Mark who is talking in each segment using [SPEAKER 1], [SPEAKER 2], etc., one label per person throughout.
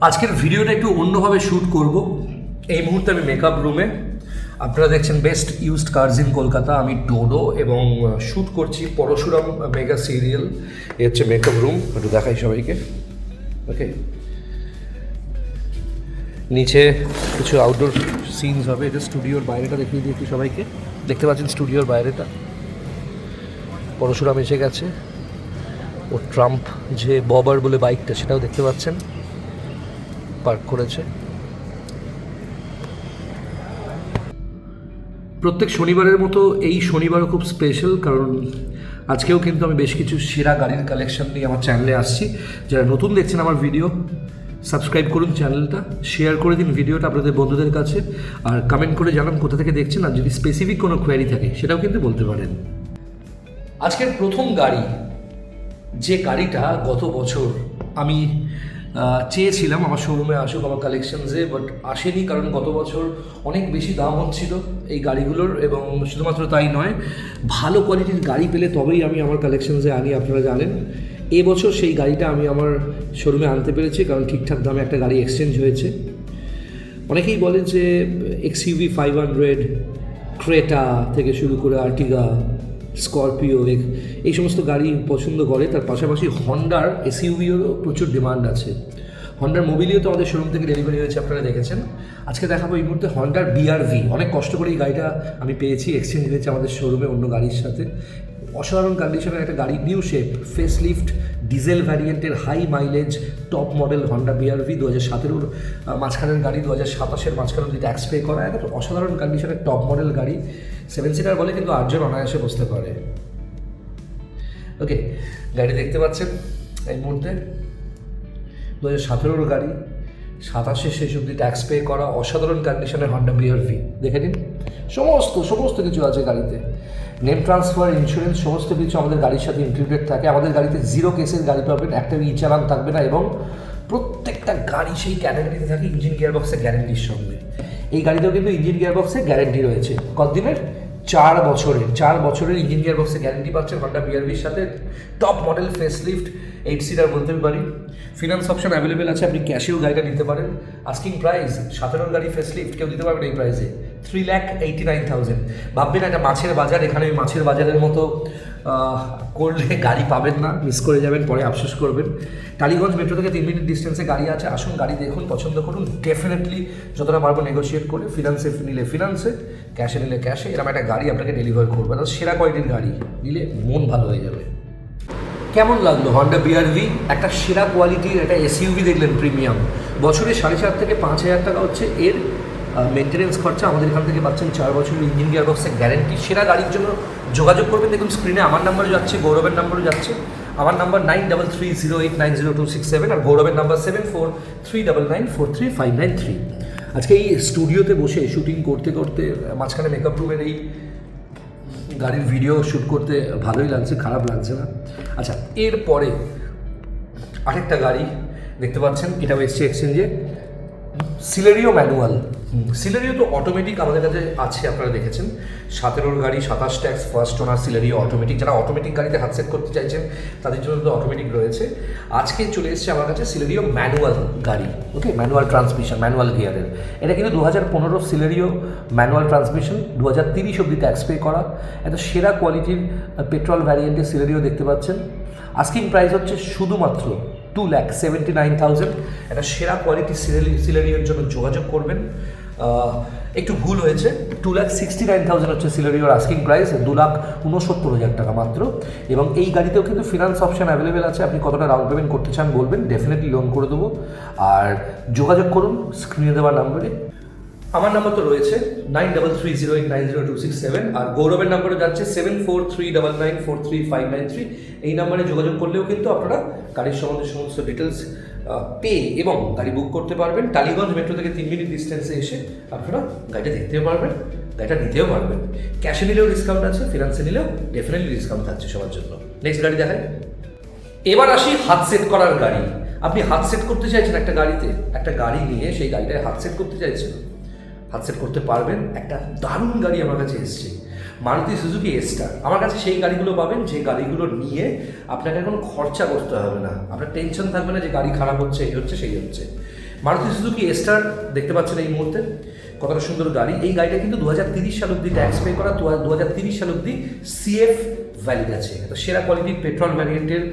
[SPEAKER 1] আজকের ভিডিওটা একটু অন্যভাবে শ্যুট করব। এই মুহূর্তে আমি মেকআপ রুমে, আপনারা দেখছেন best used cars in Kolkata. আমি ডোডো এবং শ্যুট করছি পরশুরাম মেগা সিরিয়াল। এ হচ্ছে মেকআপ রুম, একটু দেখাই সবাইকে। ওকে, নিচে কিছু আউটডোর সিনস হবে। এটা স্টুডিওর বাইরেটা দেখিয়ে দিই একটু সবাইকে। দেখতে পাচ্ছেন স্টুডিওর বাইরেটা। পরশুরাম এসে গেছে। ও ট্রাম্প যে ববার বলে বাইকটা, সেটাও দেখতে পাচ্ছেন পার্ক করেছে। প্রত্যেক শনিবারের মতো এই শনিবারও খুব স্পেশাল, কারণ আজকেও কিন্তু আমি বেশ কিছু সেরা গাড়ির কালেকশন নিয়ে আমার চ্যানেলে আসছি। যারা নতুন দেখছেন আমার ভিডিও, সাবস্ক্রাইব করুন চ্যানেলটা, শেয়ার করে দিন ভিডিওটা আপনাদের বন্ধুদের কাছে, আর কমেন্ট করে জানান কোথা থেকে দেখছেন। আর যদি স্পেসিফিক কোনো কোয়ারি থাকে সেটাও কিন্তু বলতে পারেন। আজকের প্রথম গাড়ি, যে গাড়িটা গত বছর আমি চেয়েছিলাম আমার শোরুমে আসুক আমার কালেকশনসে, বাট আসেনি, কারণ গত বছর অনেক বেশি দাম হচ্ছিল এই গাড়িগুলোর। এবং শুধুমাত্র তাই নয়, ভালো কোয়ালিটির গাড়ি পেলে তবেই আমি আমার কালেকশনসে আনি, আপনারা জানেন। এবছর সেই গাড়িটা আমি আমার শোরুমে আনতে পেরেছি, কারণ ঠিকঠাক দামে একটা গাড়ি এক্সচেঞ্জ হয়েছে। অনেকেই বলেন যে XUV 500, ক্রেটা থেকে শুরু করে আর্টিগা, স্করপিও, এই সমস্ত গাড়ি পছন্দ করে। তার পাশাপাশি হন্ডার SUVরও প্রচুর ডিমান্ড আছে। হন্ডার মোবিলিও তো আমাদের শোরুম থেকে ডেলিভারি হয়েছে, আপনারা দেখেছেন। আজকে দেখাবো এই মুহূর্তে হন্ডার BRV। অনেক কষ্ট করে এই গাড়িটা আমি পেয়েছি, এক্সচেঞ্জ হয়েছে আমাদের শোরুমে অন্য গাড়ির সাথে। অসাধারণ কন্ডিশনের একটা গাড়ি, new shape, face lift, diesel ভ্যারিয়েন্টের high mileage top model Honda BRV। 2017-র মাঝখানের গাড়ি, 2027-এর মাঝখানে যদি ট্যাক্স পে করা, একটা অসাধারণ কন্ডিশনের টপ মডেল গাড়ি। 7 সিটার বলে, কিন্তু 8 জন অনায়াসে বসতে পারে। ওকে, গাড়ি দেখতে পাচ্ছেন এই মুহূর্তে 2017-র গাড়ি, 27-এ শেষ অব্দি ট্যাক্স পে করা, অসাধারণ কন্ডিশনের হন্ডা BRV। দেখে নিন, সমস্ত কিছু আছে গাড়িতে। নেম ট্রান্সফার, ইন্স্যুরেন্স, সমস্ত কিছু আমাদের গাড়ির সাথে ইনক্লুডেড থাকে। আমাদের গাড়িতে 0 কেসের গাড়ি পাবেন, একটা চালান থাকবে না, এবং প্রত্যেকটা গাড়ি সেই ক্যাটাগরিতে থাকে ইঞ্জিন গিয়ারবক্সের গ্যারেন্টির সঙ্গে। এই গাড়িতেও কিন্তু ইঞ্জিন গিয়ারবক্সের গ্যারেন্টি রয়েছে। কতদিনের? 4 বছরের ইঞ্জিন গিয়ারবক্সের গ্যারেন্টি পাচ্ছেন হন্ডা BRVর সাথে। Top model face lift, 8 seater বলতে পারি। ফিনান্স অপশন অ্যাভেলেবেল আছে, আপনি ক্যাশেও গাড়িটা নিতে পারেন। আস্কিং প্রাইস 17-র গাড়ি ফেস লিফট কেউ দিতে পারবেন এই প্রাইসে, 3,89,000। ভাববেন একটা মাছের বাজার, এখানে ওই মাছের বাজারের মতো করলে গাড়ি পাবেন না, মিস করে যাবেন, পরে আফসোস করবেন। টালিগঞ্জ মেট্রো থেকে 3 মিনিট ডিস্টেন্সে গাড়ি আছে। আসুন, গাড়ি দেখুন, পছন্দ করুন, ডেফিনেটলি যতটা পারবো নেগোশিয়েট করে। ফিনান্সে নিলে ফিনান্সে, ক্যাশে নিলে ক্যাশে, এরকম একটা গাড়ি আপনাকে ডেলিভার করবে। আর সেরা কোয়ালিটির গাড়ি নিলে মন ভালো হয়ে যাবে। কেমন লাগলো হন্ডা BRV? একটা সেরা কোয়ালিটির একটা SUV দেখলেন, প্রিমিয়াম। বছরে 4,500 থেকে 5,000 টাকা হচ্ছে এর মেনটেন্যান্স খরচা। আমাদের এখান থেকে পাচ্ছেন 4 বছরের ইঞ্জিন গিয়ারবক্সের গ্যারেন্টি। সেরা গাড়ির জন্য যোগাযোগ করবেন। দেখুন স্ক্রিনে আমার নাম্বারও যাচ্ছে, গৌরবের নাম্বারও যাচ্ছে। আমার নাম্বার 9330890267, আর গৌরবের নাম্বার 7439943593। আজকে এই স্টুডিওতে বসে শুটিং করতে করতে মাঝখানে মেকআপ রুমের এই গাড়ির ভিডিও শ্যুট করতে ভালোই লাগছে, খারাপ লাগছে না। আচ্ছা, এরপরে আরেকটা গাড়ি দেখতে পাচ্ছেন, এটাও এসছে এক্সচেঞ্জে, সিলেরিও ম্যানুয়াল। সিলেরিও তো অটোমেটিক আমাদের কাছে আছে, আপনারা দেখেছেন। 17-র গাড়ি, 27 ট্যাক্স, ফার্স্ট ওনার, সিলেরিও অটোমেটিক। যারা অটোমেটিক গাড়িতে হাত সেট করতে চাইছেন তাদের জন্য তো অটোমেটিক রয়েছে। আজকে চলে এসছে আমার কাছে সিলেরিও ম্যানুয়াল গাড়ি। ওকে, ম্যানুয়াল ট্রান্সমিশন, ম্যানুয়াল গিয়ারের। এটা কিন্তু 2015 সিলেরিও ম্যানুয়াল ট্রান্সমিশন, 2030 অব্দি ট্যাক্স পে করা। এত সেরা কোয়ালিটির পেট্রোল ভ্যারিয়েন্টের সিলেরিও দেখতে পাচ্ছেন। আস্কিং প্রাইস হচ্ছে শুধুমাত্র 2,79,000। একটা সেরা কোয়ালিটির সিলেরিওর জন্য যোগাযোগ করবেন। একটু ভুল হয়েছে, 2,69,000 হচ্ছে সিলেরিওর আস্কিং প্রাইস, 2,69,000 টাকা মাত্র। এবং এই গাড়িতেও কিন্তু ফিনান্স অপশন অ্যাভেলেবেল আছে। আপনি কতটা ডাউন পেমেন্ট করতে চান বলবেন, ডেফিনেটলি লোন করে দেবো। আর যোগাযোগ করুন স্ক্রিনে দেওয়া নাম্বারে। আমার নাম্বার তো রয়েছে 9330890267, আর গৌরবের নাম্বারে যাচ্ছে 7439943593। এই নাম্বারে যোগাযোগ করলেও কিন্তু আপনারা গাড়ির সম্বন্ধে সমস্ত ডিটেলস পেয়ে এবং গাড়ি বুক করতে পারবেন। টালিগঞ্জ মেট্রো থেকে 3 মিনিট ডিস্টেন্সে এসে আপনারা গাড়িটা দেখতেও পারবেন, গাড়িটা নিতেও পারবেন। ক্যাশে নিলেও ডিসকাউন্ট আছে, ফিনান্সে নিলেও ডেফিনেটলি ডিসকাউন্ট থাকছে সবার জন্য। নেক্সট গাড়ি দেখায়। এবার আসি হাত সেট করার গাড়ি। আপনি হাত সেট করতে চাইছেন একটা গাড়িতে, একটা গাড়ি নিয়ে সেই গাড়িটায় হাত সেট করতে চাইছেন, হাত সেট করতে পারবেন। একটা দারুণ গাড়ি আমার কাছে এসছে, মারুতি সুজুকি এস্টার। আমার কাছে সেই গাড়িগুলো পাবেন যে গাড়িগুলো নিয়ে আপনাকে কোনো খরচা করতে হবে না, আপনার টেনশন থাকবে না যে গাড়ি খারাপ হচ্ছে, এই হচ্ছে সেই হচ্ছে। মারুতি সুজুকি স্টার দেখতে পাচ্ছেন এই মুহূর্তে, কতটা সুন্দর গাড়ি। এই গাড়িটা কিন্তু 2030 সাল অব্দি ট্যাক্স পে করা, 2030 সাল অব্দি সিএফ ভ্যালিড আছে। তো সেরা কোয়ালিটির পেট্রোল ভ্যারিয়েন্টের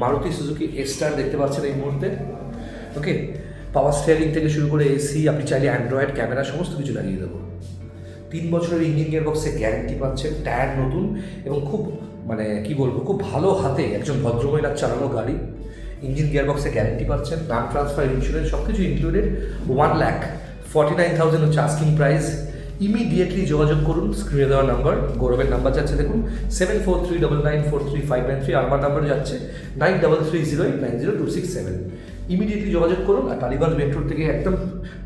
[SPEAKER 1] মারুতি সুজুকি স্টার দেখতে পাচ্ছেন এই মুহূর্তে। ওকে, পাওয়ার স্টিয়ারিং থেকে শুরু করে এসি, আপনি চাইলে অ্যান্ড্রয়েড ক্যামেরা সমস্ত কিছু লাগিয়ে দেবো। 3 বছরের ইঞ্জিন গিয়ারবক্সে গ্যারেন্টি পাচ্ছেন, টায়ার নতুন এবং খুব মানে কি বলবো, খুব ভালো হাতে একজন ভদ্রমহিলার চালানো গাড়ি। ইঞ্জিন গিয়ারবক্সে গ্যারেন্টি পাচ্ছেন, নাম ট্রান্সফার, ইন্স্যুরেন্স সব কিছু ইনক্লুডেড। 1,49,000 হচ্ছে আস্কিং প্রাইস। ইমিডিয়েটলি যোগাযোগ করুন, স্ক্রিনে দেওয়া নাম্বার, গৌরবের নাম্বার যাচ্ছে দেখুন 7439943593, আর আমার নাম্বার যাচ্ছে 9330890267। ইমিডিয়েটলি যোগাযোগ করুন। আর টালিগঞ্জ মেট্রোর থেকে একদম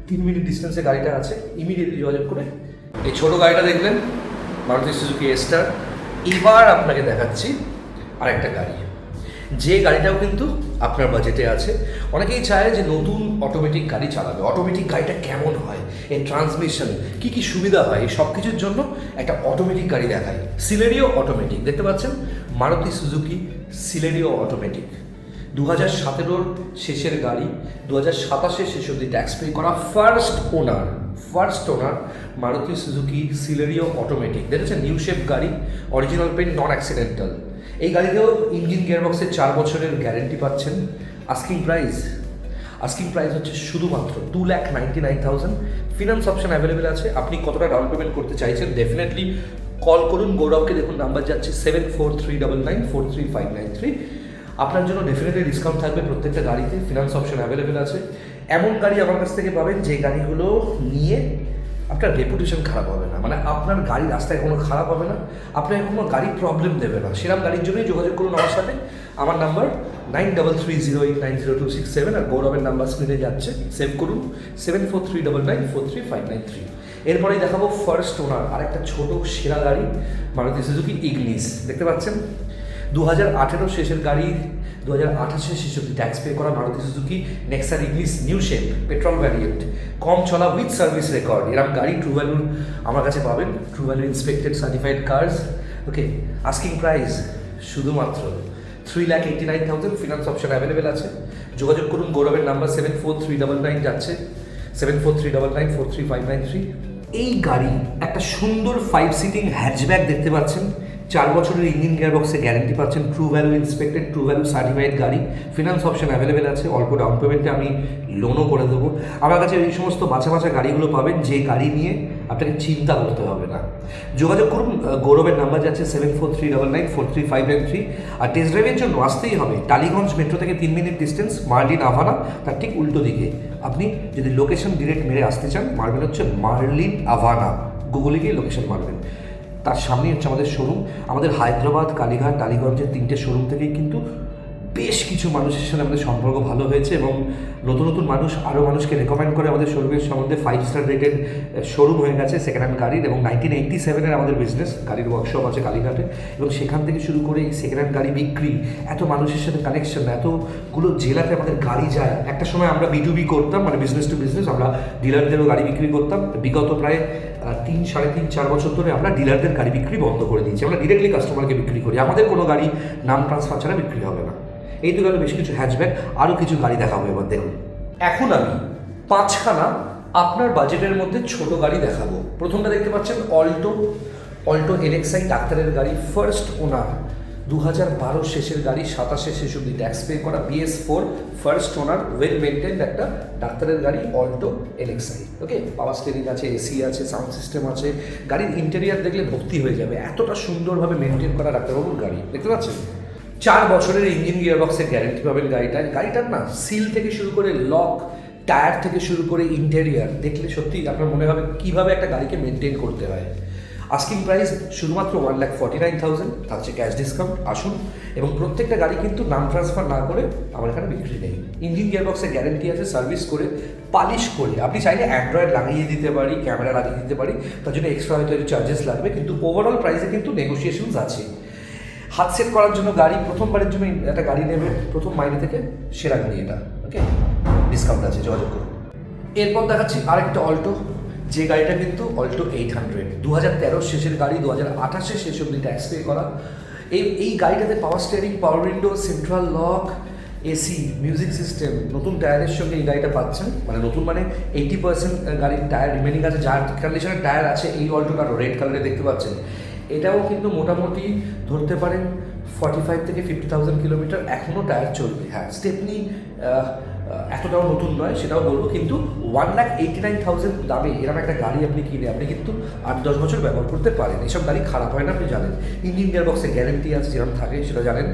[SPEAKER 1] 3 মিনিট ডিস্টেন্সে গাড়িটা আছে, ইমিডিয়েটলি যোগাযোগ করে। এই ছোটো গাড়িটা দেখলেন মারুতি সুজুকি স্টার। এবার আপনাকে দেখাচ্ছি আরেকটা গাড়ি, যে গাড়িটাও কিন্তু আপনার বাজেটে আছে। অনেকেই চায় যে নতুন অটোমেটিক গাড়ি চালাবে, অটোমেটিক গাড়িটা কেমন হয়, এর ট্রান্সমিশন কী কী সুবিধা হয়, এই সব কিছুর জন্য একটা অটোমেটিক গাড়ি দেখায়। সিলেরিও অটোমেটিক দেখতে পাচ্ছেন, মারুতি সুজুকি সিলেরিও অটোমেটিক 2017 শেষের গাড়ি, 2027 শেষ অবধি ট্যাক্স পে করা, first owner Maruti Suzuki Celerio automatic. দেখেছেন, নিউ শেপ গাড়ি, অরিজিনাল পেন্ট, নন অ্যাক্সিডেন্টাল। এই গাড়িতেও ইঞ্জিন গিয়ারবক্সের 4 বছরের গ্যারেন্টি পাচ্ছেন। আস্কিং প্রাইস হচ্ছে শুধুমাত্র 2,99,000। ফিনান্স অপশন অ্যাভেলেবেল আছে। আপনি কতটা ডাউন পেমেন্ট করতে চাইছেন ডেফিনেটলি কল করুন গৌরবকে, দেখুন নাম্বার যাচ্ছে 7439943593। আপনার জন্য ডেফিনেটলি ডিসকাউন্ট থাকবে প্রত্যেকটা গাড়িতে। ফিনান্স অপশন অ্যাভেলেবেল আছে। এমন গাড়ি আমার কাছ থেকে পাবেন যে গাড়িগুলো নিয়ে আপনার রেপুটেশন খারাপ হবে না, মানে আপনার গাড়ি রাস্তায় কোনো খারাপ হবে না, আপনাকে কোনো গাড়ি প্রবলেম দেবে না। সেরকম গাড়ির জন্যই যোগাযোগ করুন আমার সাথে। আমার নাম্বার 9330890267, আর গৌরবের নাম্বার স্ক্রিনে যাচ্ছে, সেভ করুন 7439943593। এরপরেই দেখাবো ফার্স্ট ওনার আরেকটা ছোট সেরা গাড়ি, মারুতি সুজুকি ইগনিস। দেখতে পাচ্ছেন 2018 শেষের গাড়ি, 2028 শেষ অব্দি ট্যাক্স পে করা মারুতি সুজুকি নেক্সার Ignis new shape petrol variant, কম চলা উইথ সার্ভিস রেকর্ড। এরকম গাড়ি ট্রু ভ্যালুর আমার কাছে পাবেন, true value inspected certified cars. Okay, asking price শুধুমাত্র 3,89,000। ফিনান্স অপশন অ্যাভেলেবেল আছে। যোগাযোগ করুন গৌরবের নাম্বার 743999 যাচ্ছে 7439943593। এই গাড়ি একটা সুন্দর 5 সিটিং হ্যাচব্যাক দেখতে পাচ্ছেন, 4 বছরের ইঞ্জিন গিয়ারবক্সে গ্যারেন্টি পাচ্ছেন, true value inspected, true value certified গাড়ি। ফিনান্স অপশন অ্যাভেলেবেল আছে, অল্প ডাউন পেমেন্টে আমি লোনও করে দেবো। আমার কাছে এই সমস্ত বাছা গাড়িগুলো পাবেন যে গাড়ি নিয়ে আপনাকে চিন্তা করতে হবে না। যোগাযোগ করুন, গৌরবের নাম্বার যাচ্ছে 7439943593। আর টেস্ট ড্রাইভের জন্য আসতেই হবে টালিগঞ্জ মেট্রো থেকে 3 মিনিট ডিস্টেন্স, মার্লিন আভানা, তার ঠিক উল্টো দিকে। আপনি যদি লোকেশন ডিরেক্ট মেরে আসতে চান, মারবেন হচ্ছে মার্লিন আভানা, গুগলে গিয়ে লোকেশন মারবেন, তার সামনেই হচ্ছে আমাদের শোরুম। আমাদের হায়দ্রাবাদ, কালীঘাট, টালিগঞ্জের 3টে শোরুম থেকেই কিন্তু বেশ কিছু মানুষের সাথে আমাদের সম্পর্ক ভালো হয়েছে এবং নতুন মানুষ আরও মানুষকে রেকমেন্ড করে আমাদের শোরুমের সম্বন্ধে। 5 স্টার রেটেড শোরুম হয়ে গেছে সেকেন্ড হ্যান্ড গাড়ির, এবং 1987 আমাদের বিজনেস, গাড়ির ওয়ার্কশপ আছে কালীঘাটে, এবং সেখান থেকে শুরু করে এই সেকেন্ড হ্যান্ড গাড়ি বিক্রি, এত মানুষের সাথে কানেকশন, এতগুলো জেলাতে আমাদের গাড়ি যায়। একটা সময় আমরা B2B করতাম, মানে বিজনেস টু বিজনেস, আমরা ডিলারদেরও গাড়ি বিক্রি করতাম। বিগত প্রায় 3-4.5 বছর ধরে আমরা ডিলারদের গাড়ি বিক্রি বন্ধ করে দিয়েছি। আমরা ডিরেক্টলি কাস্টমারকে বিক্রি করি, আমাদের কোনো গাড়ি নাম ট্রান্সফার ছাড়া বিক্রি হবে না। এই তো গেল বেশ কিছু হ্যাচব্যাক, আরও কিছু গাড়ি দেখাবো এবার দেখুন। এখন আমি 5খানা আপনার বাজেটের মধ্যে ছোট গাড়ি দেখাবো। প্রথমটা দেখতে পাচ্ছেন অল্টো LXi ডাক্তারের গাড়ি, ফার্স্ট ওনার, 2012 শেষের গাড়ি, 27 শেষ অব্দি ট্যাক্স পে করা, BS4 first owner, well maintained একটা ডাক্তারের গাড়ি, অল্টো LXi। ওকে, পাওয়ার স্টিয়ারিং আছে, এসি আছে, সাউন্ড সিস্টেম আছে। গাড়ির ইন্টেরিয়ার দেখলে ভক্তি হয়ে যাবে, এতটা সুন্দরভাবে মেনটেন করা ডাক্তারবাবুর গাড়ি। দেখতে পাচ্ছেন 4 বছরের ইঞ্জিন গিয়ারবক্সের গ্যারেন্টি পাবেন গাড়িটার না সিল থেকে শুরু করে লক, টায়ার থেকে শুরু করে ইন্টেরিয়ার দেখলে সত্যি আপনার মনে হবে কীভাবে একটা গাড়িকে মেনটেন করতে হয়। আস্কিং প্রাইস শুধুমাত্র 1,49,000, তার হচ্ছে ক্যাশ ডিসকাউন্ট। আসুন, এবং প্রত্যেকটা গাড়ি কিন্তু নাম ট্রান্সফার না করে আমার এখানে বিক্রি নেই। ইঞ্জিন গিয়ারবক্সের গ্যারেন্টি আছে, সার্ভিস করে, পালিশ করে। আপনি চাইলে অ্যান্ড্রয়েড লাগিয়ে দিতে পারি, ক্যামেরা লাগিয়ে দিতে পারি, তার জন্য এক্সট্রা হয়তো চার্জেস লাগবে, কিন্তু ওভারঅল প্রাইসে কিন্তু নেগোসিয়েশনস আছে। হাত সেট করার জন্য গাড়ি, প্রথমবারের জন্য একটা গাড়ি নেবে, প্রথম মাইনে থেকে সেরা গাড়ি এটা। ওকে, ডিসকাউন্ট আছে, যোগাযোগ করুন। এরপর দেখাচ্ছি আরেকটা অল্টো, যে গাড়িটা কিন্তু অল্টো 800, 2013 শেষের গাড়ি, 2028 শেষ অব্দি ট্যাক্স পে করা। এই গাড়িটাতে power steering, power window, central lock, AC, music system, নতুন টায়ারের সঙ্গে এই গাড়িটা পাচ্ছেন। মানে নতুন মানে 80% গাড়ির টায়ার রিমেনিং আছে, যার কন্ডিশনের টায়ার আছে এই অল্টোটা রেড কালারে দেখতে পাচ্ছেন। এটাও কিন্তু মোটামুটি ধরতে পারেন 45 থেকে 50,000 কিলোমিটার এখনও টায়ার চলবে। হ্যাঁ, স্টেপনি এতটাও নতুন নয় সেটাও বলবো, কিন্তু 1,89,000 দামে এরকম একটা গাড়ি আপনি কিনে আপনি কিন্তু 8-10 বছর ব্যবহার করতে পারেন। এইসব গাড়ি খারাপ হয় না, আপনি জানেন। ইঞ্জিন গিয়ার বক্সে গ্যারেন্টি আছে, যেরকম থাকে সেটা জানেন।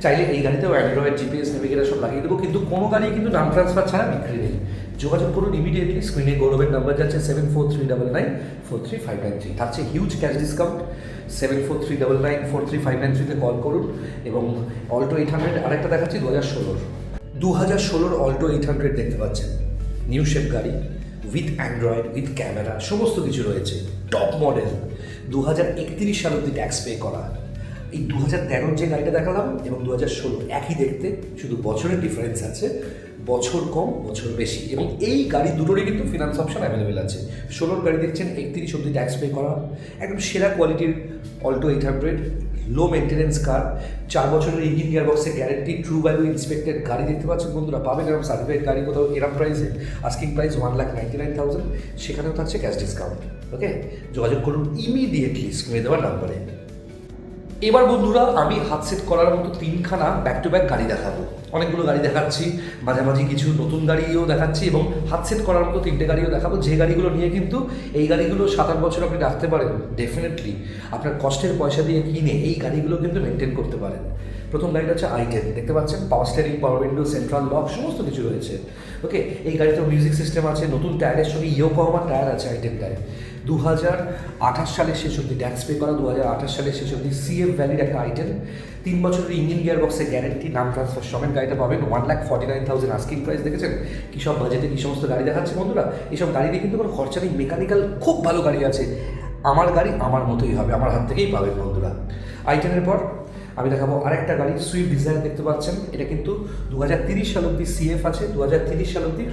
[SPEAKER 1] চাইলে এই গাড়িতেও অ্যান্ড্রয়েড, জিপিএস, নেভিগেটর সব লাগিয়ে দেবো, কিন্তু কোনো গাড়ি কিন্তু নাম ট্রান্সফার ছাড়া বিক্রি নেই। যোগাযোগ করুন ইমিডিয়েটলি। স্ক্রিনে গৌরবের নাম্বার যাচ্ছে 7439943593। থাকছে হিউজ ক্যাশ ডিসকাউন্ট। 7439943593-তে কল করুন। এবং অল্টো 800 আরেকটা দেখাচ্ছি 2016 অল্টো 800 দেখতে পাচ্ছেন। নিউ শেপ গাড়ি, উইথ অ্যান্ড্রয়েড, উইথ ক্যামেরা, সমস্ত কিছু রয়েছে। টপ মডেল, 2031 সাল অব্দি ট্যাক্স পে করা। এই 2013 যে গাড়িটা দেখালাম এবং 2016 একই দেখতে, শুধু বছরের ডিফারেন্স আছে, বছর কম বছর বেশি। এবং এই গাড়ি দুটোরই কিন্তু ফিনান্স অপশন অ্যাভেলেবেল আছে। 16 গাড়ি দেখছেন 31 অব্দি ট্যাক্স পে করা, একদম সেরা কোয়ালিটির অল্টো 800, লো মেনটেন্যান্স কার, 4 বছরের ইঞ্জিন গিয়ার বক্সে গ্যারেন্টি, ট্রু ভ্যালু ইন্সপেক্টেড গাড়ি দেখতে পাচ্ছেন বন্ধুরা। পাবেন এরকম সার্টিফাইড গাড়ি কোথাও এরকম প্রাইসে। আস্কিং প্রাইস 1,99,000, সেখানেও থাকছে ক্যাশ ডিসকাউন্ট। ওকে, যোগাযোগ করুন ইমিডিয়েটলি স্ক্রিনে দেওয়ার নাম্বারে। এবার বন্ধুরা আমি হাত সেট করার মতো 3খানা ব্যাক টু ব্যাক গাড়ি দেখাবো। অনেকগুলো গাড়ি দেখাচ্ছি, মাঝামাঝি কিছু নতুন গাড়িও দেখাচ্ছি এবং হাত সেট করার মতো 3টে গাড়িও দেখাবো, যে গাড়িগুলো নিয়ে কিন্তু এই গাড়িগুলো 7-8 বছর আপনি রাখতে পারেন ডেফিনেটলি। আপনার কষ্টের পয়সা দিয়ে কিনে এই গাড়িগুলো কিন্তু মেনটেন করতে পারেন। প্রথম গাড়িটা হচ্ছে i10, দেখতে পাচ্ছেন। পাওয়ার steering, power window, central lock, সমস্ত কিছু রয়েছে। ওকে, এই গাড়িতে মিউজিক সিস্টেম আছে, নতুন টায়ারের সঙ্গে ইয়োকোহামা টায়ার আছে i10 টায়ার। 2028 সালের শেষ অব্দি ট্যাক্স পে করা, 2028 সালের শেষ অব্দি সিএফ ভ্যালিড একটা i10, 3 বছরের ইঞ্জিন গিয়ার বক্সে গ্যারেন্টি, নাম ট্রান্সফার সমেত গাড়িটা পাবেন। 1,49,000 আস্কিং প্রাইস। দেখেছেন কী সব বাজেটে কী সমস্ত গাড়ি দেখাচ্ছে বন্ধুরা। এইসব গাড়িতে কিন্তু কোনো খরচা নেই, মেকানিক্যাল খুব ভালো গাড়ি আছে। আমার গাড়ি আমার মতোই হবে, আমার হাত থেকেই পাবেন বন্ধুরা। i10-এর পর আমি দেখাবো আরেকটা গাড়ি, সুইফট ডিজায়ার দেখতে পাচ্ছেন। এটা কিন্তু 2030 সাল অব্দি সিএফ আছে, 2030 সাল অব্দি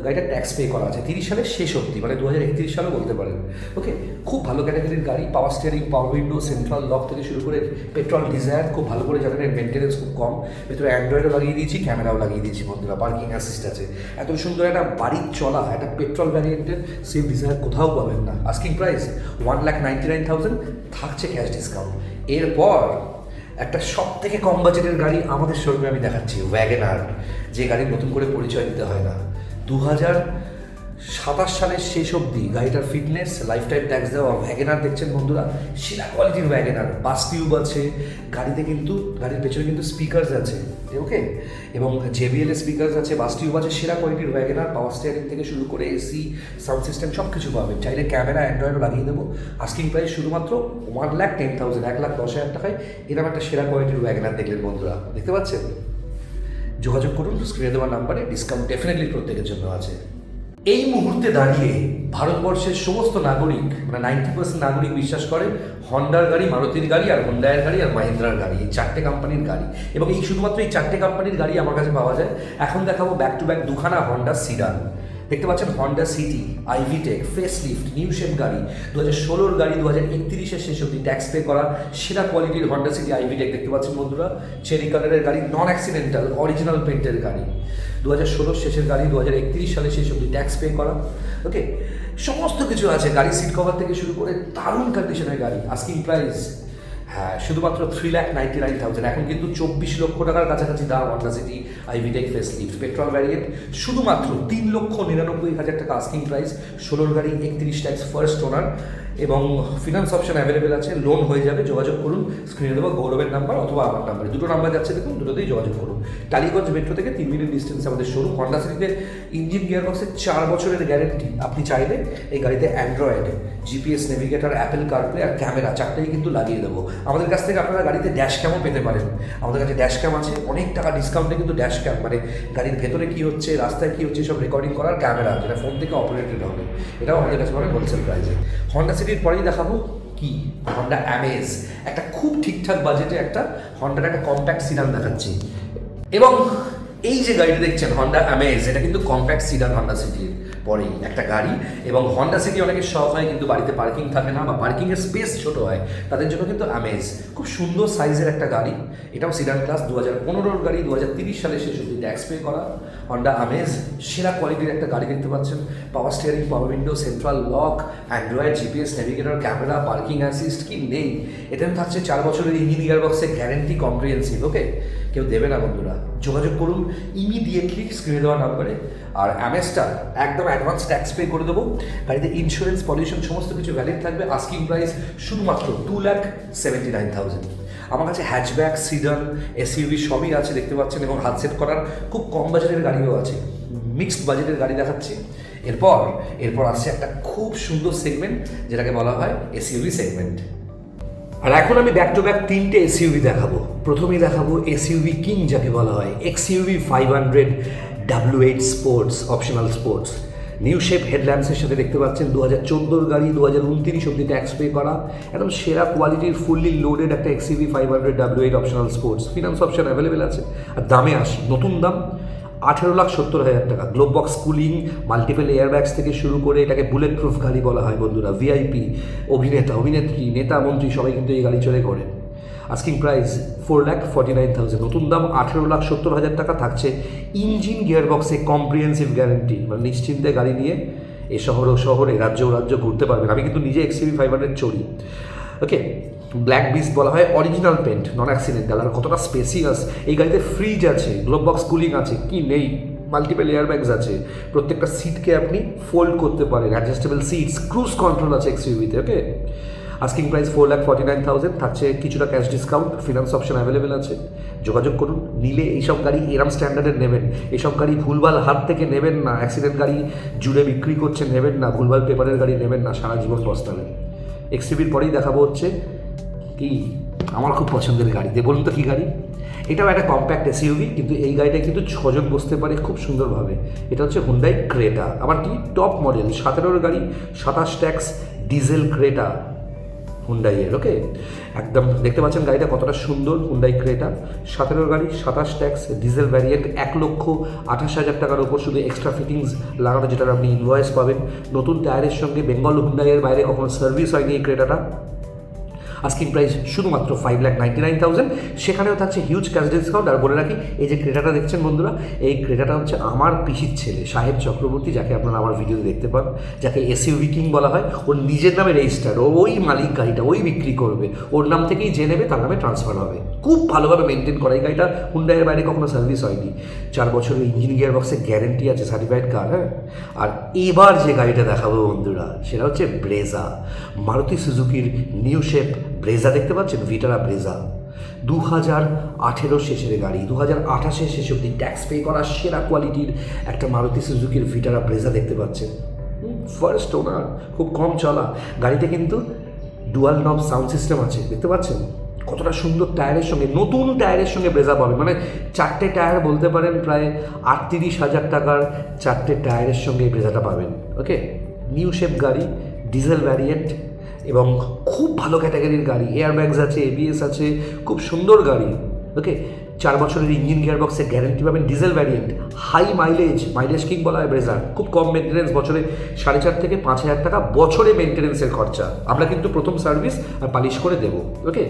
[SPEAKER 1] গাড়িটা ট্যাক্স পে করা আছে, 30 সালের শেষ অব্দি, মানে 2031 সালও বলতে পারেন। ওকে, খুব ভালো ক্যাটাগরির গাড়ি, পাওয়ার steering, power window, central lock থেকে শুরু করে পেট্রোল ডিজায়ার, খুব ভালো করে জানেন এর মেনটেন্যান্স খুব কম। ভেতরে অ্যান্ড্রয়েডও লাগিয়ে দিয়েছি, ক্যামেরাও লাগিয়ে দিয়েছি বন্ধুরা, পার্কিং অ্যাসিস্ট আছে। এত সুন্দর একটা বাড়ির চলা একটা পেট্রোল ভ্যারিয়েন্টের সুইফট ডিজায়ার কোথাও পাবেন না। আস্কিং প্রাইস 1,99,000, থাকছে ক্যাশ ডিসকাউন্ট। এরপর একটা সব থেকে কম বাজেটের গাড়ি আমাদের শোরুমে আমি দেখাচ্ছি, ওয়াগনার, যে গাড়ির নতুন করে পরিচয় দিতে হয় না। 2027 সালের শেষ অবধি গাড়িটার ফিটনেস, লাইফ টাইম ট্যাক্স দেওয়া ওয়াগনার দেখছেন বন্ধুরা। সেরা কোয়ালিটির ওয়াগনার, বাস টিউব আছে গাড়িতে, কিন্তু গাড়ির পেছনে কিন্তু স্পিকার্স আছে। ওকে, এবং JBL এর স্পিকার্স আছে, বাস টিউব আছে, সেরা কোয়ালিটির ওয়াগনার। পাওয়ার স্টিয়ারিং থেকে শুরু করে এসি, সাউন্ড সিস্টেম সব কিছু পাবেন। চাইলে ক্যামেরা, অ্যান্ড্রয়েডও লাগিয়ে দেবো। আস্কিং প্রাইস শুধুমাত্র 1,10,000, 1,10,000 টাকায় এরকম একটা সেরা কোয়ালিটির ওয়াগনার দেখলেন বন্ধুরা। দেখতে পাচ্ছেন? যোগাযোগ করুন স্ক্রিনে দেওয়া নাম্বারে, ডিসকাউন্ট ডেফিনেটলি প্রত্যেকের জন্য আছে। এই মুহূর্তে দাঁড়িয়ে ভারতবর্ষের সমস্ত নাগরিক, মানে 90% নাগরিক বিশ্বাস করে হন্ডার গাড়ি, মারুতির গাড়ি, আর হোন্ডায়ের গাড়ি, আর মাহিন্দ্রার গাড়ি, এই 4টে কোম্পানির গাড়ি। এবং এই শুধুমাত্র এই 4টে কোম্পানির গাড়ি আমার কাছে পাওয়া যায়। এখন দেখাবো ব্যাক টু ব্যাক 2খানা হন্ডা সিডান। দেখতে পাচ্ছেন Honda City, iVTEC, facelift, new shape গাড়ি, 2016 গাড়ি, 2031 শেষ অব্দি ট্যাক্স পে করা, সেরা কোয়ালিটির হন্ডা সিটি আইভিটেক দেখতে পাচ্ছেন বন্ধুরা। চেরি কালারের গাড়ি, নন অ্যাক্সিডেন্টাল, অরিজিনাল পেন্টের গাড়ি, 2016 শেষের গাড়ি, 2031 সালে শেষ অব্দি ট্যাক্স পে করা। ওকে, সমস্ত কিছু আছে, গাড়ির সিট কভার থেকে শুরু করে দারুণ কন্ডিশনের গাড়ি। আস্কিং প্রাইস হ্যাঁ শুধুমাত্র 3,99,000। এখন কিন্তু 24 লক্ষ টাকার কাছাকাছি দাম Honda City iVTEC facelift petrol variant, শুধুমাত্র 3,99,000 টাকা আস্কিং প্রাইস। 16 গাড়ি, 31 ট্যাক্স, ফার্স্ট ওনার এবং ফিনান্স অপশন অ্যাভেলেবেল আছে, লোন হয়ে যাবে। যোগাযোগ করুন, স্ক্রিনে দেবো গৌরবের নাম্বার অথবা আমার নাম্বারে, দুটো নাম্বার যাচ্ছে দেখুন, দুটোতেই যোগাযোগ করুন। টালিগঞ্জ মেট্রো থেকে 3 মিনিট ডিস্টেন্সে আমাদের শোরুম। হন্ডা সিটিতে ইঞ্জিন গিয়ার বক্সের 4 বছরের গ্যারেন্টি। আপনি চাইলে এই গাড়িতে Android, GPS, navigator, Apple CarPlay আর ক্যামেরা 4টাই কিন্তু লাগিয়ে দেবো। আমাদের কাছ থেকে আপনারা গাড়িতে ড্যাশ ক্যামও পেতে পারেন। আমাদের কাছে ড্যাশ ক্যাম আছে, অনেক টাকা ডিসকাউন্টে কিন্তু ড্যাশ ক্যাম, মানে গাড়ির ভেতরে কী হচ্ছে, রাস্তায় কী হচ্ছে সব রেকর্ডিং করার ক্যামেরা, যেটা ফোন থেকে অপারেটেড হবে, এটাও আমাদের কাছে পাবেন হোলসেল প্রাইসে। হন্ডা সিটির পরেই দেখাবো কি হন্ডা অ্যামেজ, একটা খুব ঠিকঠাক বাজেটে একটা হন্ডার একটা কম্প্যাক্ট সিডান দেখাচ্ছি। এবং এই যে গাড়িটা দেখছেন হন্ডা অ্যামেজ, এটা কিন্তু কম্প্যাক্ট সিডান হন্ডা সিটির। পরেই একটা গাড়ি। এবং হন্ডা সিটি অনেকের শখ হয় কিন্তু বাড়িতে পার্কিং থাকে না বা পার্কিংয়ের স্পেস ছোটো হয়, তাদের জন্য কিন্তু অ্যামেজ খুব সুন্দর সাইজের একটা গাড়ি। এটাও সিডান ক্লাস, 2015 গাড়ি, 2030 সালে শেষ অবধি ট্যাক্স পে করা। হন্ডা অ্যামেজ সেরা কোয়ালিটির একটা গাড়ি দেখতে পাচ্ছেন। পাওয়ার steering, power window, central lock, Android, GPS, navigator, camera, parking assist, কি নেই। এটাতে থাকছে 4 বছরের ইঞ্জিন গিয়ার বক্সে গ্যারেন্টি কম্প্রিহেন্সিভ। ওকে, কেউ দেবে না বন্ধুরা, যোগাযোগ করুন ইমিডিয়েটলি স্ক্রিনে দেওয়া নাম্বারে। আর অ্যামেজটা একদম অ্যাডভান্স ট্যাক্স পে করে দেবো। গাড়িতে ইন্স্যুরেন্স, পলিউশন সমস্ত কিছু ভ্যালিড থাকবে। আস্কিং প্রাইস শুধুমাত্র 2,79,000। আমার কাছে হ্যাচব্যাক, সিডান, এসইউভি সবই আছে দেখতে পাচ্ছেন, এবং হাত সেট করার খুব কম বাজেটের গাড়িও আছে। মিক্সড বাজেটের গাড়ি দেখাচ্ছি। এরপর আসছে একটা খুব সুন্দর সেগমেন্ট, যেটাকে বলা হয় এসইউভি সেগমেন্ট। আর এখন আমি ব্যাক টু ব্যাক 3টে এসইউভি দেখাবো। প্রথমেই দেখাবো এসইউভি কিং, যাকে বলা হয় XUV 500 W8 sports, optional sports. New shape হেডল্যাম্পসের সাথে দেখতে পাচ্ছেন 2014 গাড়ি, 2029 অব্দি ট্যাক্স পে করা, একদম সেরা কোয়ালিটির ফুললি লোডেড একটা XUV 500 W8 optional sports. Finance option available আছে। আর দামে আসি, নতুন দাম 18,70,000 টাকা। Globe box cooling, multiple airbags থেকে শুরু করে এটাকে বুলেট প্রুফ গাড়ি বলা হয় বন্ধুরা। ভিআইপি, অভিনেতা, অভিনেত্রী, নেতা, মন্ত্রী সবাই কিন্তু এই গাড়ি চড়ে করে। আস্কিং প্রাইস 4,49,000, নতুন দাম 18,70,000 টাকা। থাকছে ইঞ্জিন গিয়ার বক্সে কম্প্রিহেন্সিভ গ্যারেন্টি, মানে নিশ্চিন্তে গাড়ি নিয়ে এ শহর ও শহরে, রাজ্য ঘুরতে পারবেন। আমি কিন্তু নিজে এক্সইউভি 500 চড়ি। ওকে, ব্ল্যাক বিস্ট বলা হয়, অরিজিনাল পেন্ট, নন অ্যাক্সিডেন্টাল। আর কতটা স্পেসিয়াস এই গাড়িতে! ফ্রিজ আছে, গ্লোব বক্স কুলিং আছে, কি নেই, মাল্টিপল এয়ারব্যাগস আছে, প্রত্যেকটা সিটকে আপনি ফোল্ড করতে পারেন, অ্যাডজাস্টেবল সিটস, ক্রুজ কন্ট্রোল আছে এক্সইউভিতে। ওকে, আস্কিং প্রাইস 4,49,000, থাকছে কিছুটা cash discount, finance option available আছে। যোগাযোগ করুন। নিলে এইসব গাড়ি এরম স্ট্যান্ডার্ডের নেবেন, এইসব গাড়ি ভুলভাল হাত থেকে নেবেন না। অ্যাক্সিডেন্ট গাড়ি জুড়ে বিক্রি করছে, নেবেন না। ভুলভাল পেপারের গাড়ি নেবেন না, সারা জীবন পস্তাবেন। এক্সইউভির পরেই দেখাবো হচ্ছে কি আমার খুব পছন্দের গাড়ি। বলুন তো কী গাড়ি? এটাও একটা কম্প্যাক্ট এসইউভি, কিন্তু এই গাড়িটা কিন্তু 6 জন বসতে পারে খুব সুন্দরভাবে। এটা হচ্ছে হুন্ডাই ক্রেটা। আবার কি টপ মডেল, 17 গাড়ি, 27 ট্যাক্স, ডিজেল ক্রেটা হুন্ডাইয়ের। ওকে, একদম দেখতে পাচ্ছেন গাড়িটা কতটা সুন্দর। হুন্ডাই ক্রেটা, 17 গাড়ি, 27 ট্যাক্স, ডিজেল ভ্যারিয়েন্ট, 1,28,000 টাকার ওপর শুধু এক্সট্রা ফিটিংস লাগানো, যেটার আপনি ইনভয়েস পাবেন। নতুন টায়ারের সঙ্গে বেঙ্গল হুন্ডাইয়ের বাইরে কখনো সার্ভিস হয়নি এই ক্রেটাটা। আস্কিং প্রাইস শুধুমাত্র 5,99,000, সেখানেও থাকছে হিউজ ক্যাশ ডিসকাউন্ট। আর বলে রাখি, এই যে ক্রেটাটা দেখছেন বন্ধুরা, এই ক্রেটাটা হচ্ছে আমার পিসির ছেলে সাহেব চক্রবর্তী, যাকে আপনারা আমার ভিডিওতে দেখতে পান, যাকে এসইউভি কিং বলা হয়। ওর নিজের নামে রেজিস্টার, ওই মালিক গাড়িটা ওই বিক্রি করবে, ওর নাম থেকেই যে নেবে তার নামে ট্রান্সফার হবে। খুব ভালোভাবে মেনটেন করা এই গাড়িটা, হুন্ডাইয়ের বাইরে কখনো সার্ভিস হয়নি। 4 বছরের ইঞ্জিন গিয়ার বক্সে গ্যারেন্টি আছে, সার্টিফাইড কার। হ্যাঁ, আর এবার যে গাড়িটা দেখাবো বন্ধুরা, সেটা হচ্ছে ব্রেজা। মারুতি সুজুকির নিউ শেপ ব্রেজা দেখতে পাচ্ছেন, ভিটারা ব্রেজা। 2018 শেষের গাড়ি, 2028 শেষ অব্দি ট্যাক্স পে করা সেরা কোয়ালিটির একটা মারুতি সুজুকির ভিটারা ব্রেজা দেখতে পাচ্ছেন। ফার্স্ট ওনার, খুব কম চলা গাড়িতে, কিন্তু ডুয়াল নব সাউন্ড সিস্টেম আছে দেখতে পাচ্ছেন। কতটা সুন্দর টায়ারের সঙ্গে, নতুন টায়ারের সঙ্গে ব্রেজা পাবেন। মানে 4টে টায়ার বলতে পারেন প্রায় 38,000 টাকার 4টে টায়ারের সঙ্গে এই ব্রেজাটা পাবেন। ওকে, নিউ শেপ গাড়ি, ডিজেল ভ্যারিয়েন্ট, এবং খুব ভালো ক্যাটাগরির গাড়ি। এয়ারব্যাগস আছে, এবিএস আছে, খুব সুন্দর গাড়ি। ওকে, 4 বছরের ইঞ্জিন গিয়ার বক্সে গ্যারেন্টি পাবেন, diesel variant, high mileage king বলা হয় ব্রেজার। খুব কম মেনটেন্যান্স, বছরে 4,500 থেকে 5,000 টাকা বছরে মেনটেন্যান্সের খরচা। আমরা কিন্তু প্রথম সার্ভিস আর পালিশ করে দেবো। ওকে,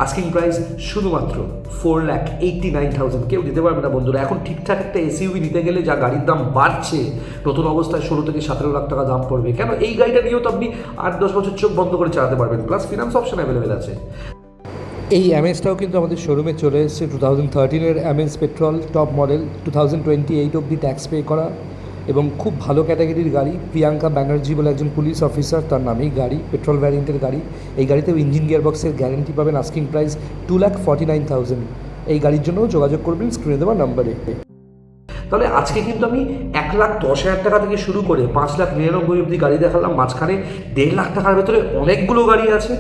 [SPEAKER 1] আস্কিং প্রাইস শুধুমাত্র 4,89,000। কেউ দিতে পারবে না বন্ধুরা। এখন ঠিকঠাক একটা এসইউভি নিতে গেলে যা গাড়ির দাম বাড়ছে, নতুন অবস্থায় 16 থেকে 17 লাখ টাকা দাম পড়বে। কেন, এই গাড়িটা নিয়েও তো আপনি 8-10 বছর চোখ বন্ধ করে চালাতে পারবেন, প্লাস ফিনান্স অপশন অ্যাভেলেবেল আছে। এই অ্যামেজটাও কিন্তু আমাদের শোরুমে চলে এসেছে। 2013-এর অ্যামেজ পেট্রোল, টপ মডেল, 2028 অবধি ট্যাক্স পে করা, এবং খুব ভালো ক্যাটাগরির গাড়ি। প্রিয়াঙ্কা ব্যানার্জি বলে একজন পুলিশ অফিসার, তার নামেই গাড়ি, পেট্রোল ভ্যারিয়েন্টের গাড়ি। এই গাড়িতেও ইঞ্জিন গিয়ার বক্সের গ্যারেন্টি পাবেন। Asking price 2,49,000। এই গাড়ির জন্যও যোগাযোগ করবেন স্ক্রিনে দেওয়া নাম্বারে। তাহলে আজকে কিন্তু আমি 1,10,000 টাকা থেকে শুরু করে 5,99,000 অবধি গাড়ি দেখালাম। মাঝখানে 1.5 লাখ টাকার ভেতরে অনেকগুলো গাড়ি আছে,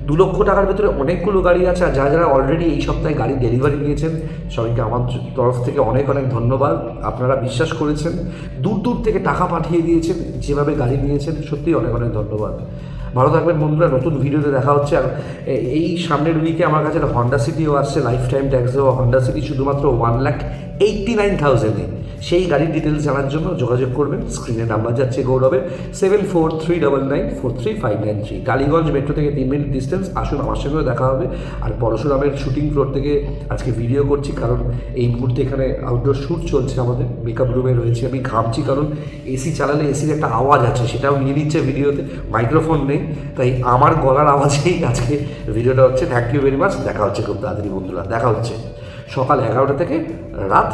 [SPEAKER 1] 2 লক্ষ টাকার ভেতরে অনেকগুলো গাড়ি আছে। আর যারা অলরেডি এই সপ্তাহে গাড়ি ডেলিভারি নিয়েছেন, সবাইকে আমার তরফ থেকে অনেক ধন্যবাদ। আপনারা বিশ্বাস করেছেন, দূর দূর থেকে টাকা পাঠিয়ে দিয়েছেন, যেভাবে গাড়ি নিয়েছেন, সত্যিই অনেক ধন্যবাদ। ভালো থাকবেন বন্ধুরা, নতুন ভিডিওতে দেখা হচ্ছে। আর এই সামনের উইকে আমার কাছে হন্ডা সিটিও আসছে, লাইফ টাইম ট্যাক্স দেওয়া হন্ডা সিটি, শুধুমাত্র 1,89,000-এ। সেই গাড়ির ডিটেলস জানার জন্য যোগাযোগ করবেন। স্ক্রিনে নাম্বার যাচ্ছে গৌরবের 7439443593। টালিগঞ্জ মেট্রো থেকে 3 মিনিট ডিস্টেন্স। আসুন, আমার সঙ্গেও দেখা হবে। আর পরশুরামের শুটিং ফ্লোর থেকে আজকে ভিডিও করছি, কারণ এই মুহূর্তে এখানে আউটডোর শ্যুট চলছে, আমাদের মেকআপ রুমে রয়েছে। আমি ঘামছি কারণ এসি চালালে এসির একটা আওয়াজ আছে, সেটাও নিয়ে নিচ্ছে ভিডিওতে। মাইক্রোফোন নেই, তাই আমার গলার আওয়াজেই আজকে ভিডিওটা হচ্ছে। Thank you very much. দেখা হচ্ছে খুব তাড়াতাড়ি বন্ধুরা, দেখা হচ্ছে সকাল 11টা থেকে রাত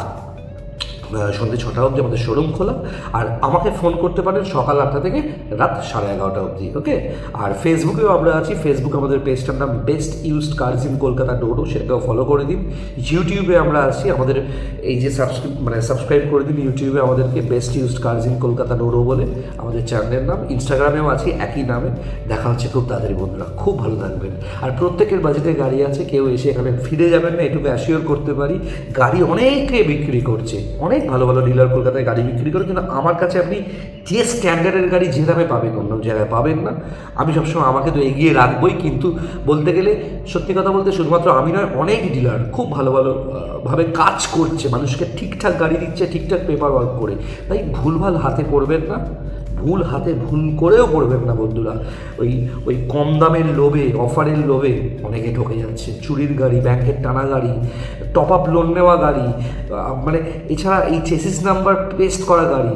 [SPEAKER 1] সন্ধ্যে 6টা অবধি আমাদের শোরুম খোলা। আর আমাকে ফোন করতে পারেন সকাল 8টা থেকে রাত 11:30 অবধি। ওকে, আর ফেসবুকেও আমরা আছি। ফেসবুক আমাদের পেজটার নাম best used cars in Kolkata ডোডো, সেটাকেও ফলো করে দিন। ইউটিউবে আমরা আছি, আমাদের এই যে সাবস্ক্রাইব করে দিন ইউটিউবে আমাদেরকে, best used cars in Kolkata ডোডো বলে আমাদের চ্যানেলের নাম। ইনস্টাগ্রামেও আছি একই নামে। দেখা হচ্ছে খুব তাড়াতাড়ি বন্ধুরা, খুব ভালো থাকবেন। আর প্রত্যেকের বাজেটে গাড়ি আছে, কেউ এসে এখানে ফিরে যাবেন না, এটুকু অ্যাসিওর করতে পারি। গাড়ি অনেকে বিক্রি করছে, অনেক ভালো ভালো ডিলার কলকাতায় গাড়ি বিক্রি করে, কিন্তু আমার কাছে আপনি যে স্ট্যান্ডার্ডের গাড়ি যে দামে পাবেন অন্য জায়গায় পাবেন না। আমি সবসময় আমাকে তো এগিয়ে রাখবই, কিন্তু বলতে গেলে সত্যি কথা বলতে শুধুমাত্র আমি নয়, অনেক ডিলার খুব ভালো ভাবে কাজ করছে, মানুষকে ঠিকঠাক গাড়ি দিচ্ছে, ঠিকঠাক পেপার ওয়ার্ক করে। তাই ভুলভাল হাতে পড়বেন না, ভুল করেও পড়বেন না বন্ধুরা। ওই কম দামের লোভে, অফারের লোভে অনেকে ঠকে যাচ্ছে। চুরির গাড়ি, ব্যাংকের টানা গাড়ি, টপ আপ লোন নেওয়া গাড়ি, মানে এছাড়া এই চেসিস নাম্বার পেস্ট করা গাড়ি,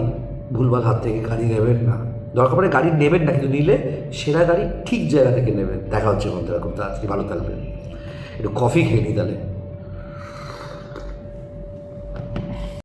[SPEAKER 1] ভুলভাল হাত থেকে গাড়ি নেবেন না। দরকার পড়ে গাড়ি নেবেন না, কিন্তু নিলে সেরা গাড়ি ঠিক জায়গা থেকে নেবেন। দেখা হচ্ছে বন্ধুরা খুব তাড়াতাড়ি, ভালো থাকবেন। একটু কফি খেয়ে নিই তাহলে।